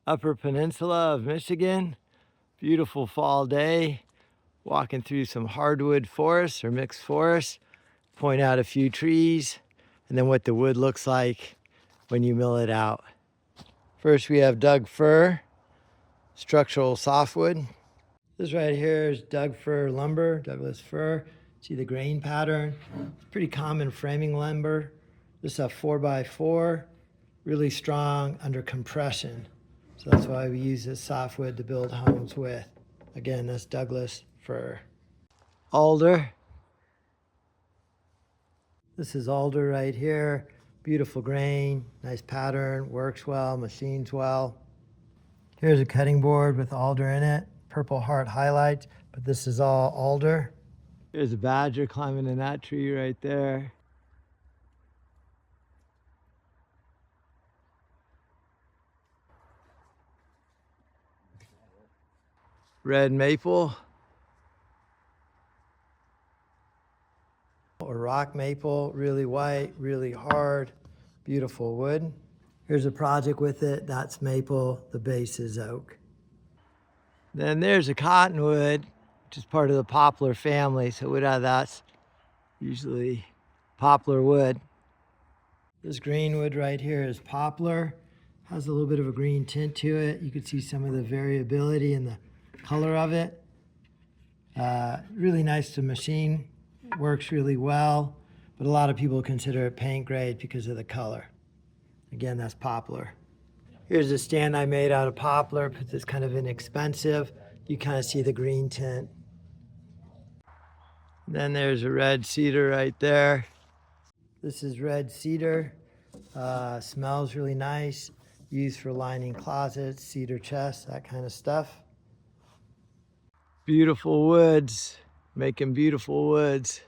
Upper Peninsula of Michigan. Beautiful fall day. Walking through some hardwood forests or mixed forests. Point out a few trees and then what the wood looks like when you mill it out. First we have Doug fir, structural softwood. This right here is Doug fir lumber, Douglas fir. See the grain pattern? It's pretty common framing lumber. This is a 4x4, really strong under compression. So that's why we use this softwood to build homes with. Again, that's Douglas fir. Alder. This is alder right here. Beautiful grain, nice pattern, works well, machines well. Here's a cutting board with alder in it, Purple Heart highlights, but this is all alder. Here's a badger climbing in that tree right there. Red maple. Or rock maple, really white, really hard, beautiful wood. Here's a project with it, that's maple, the base is oak. Then there's a cottonwood, which is part of the poplar family, so wood out of that's usually poplar wood. This greenwood right here is poplar, has a little bit of a green tint to it. You can see some of the variability in the color of it. Really nice to machine. Works really well, but a lot of people consider it paint grade because of the color. Again, that's poplar. Here's a stand I made out of poplar, but it's kind of inexpensive. You kind of see the green tint. Then there's a red cedar right there. This is red cedar. Smells really nice. Used for lining closets, cedar chests, that kind of stuff. Beautiful woods. Making beautiful woods.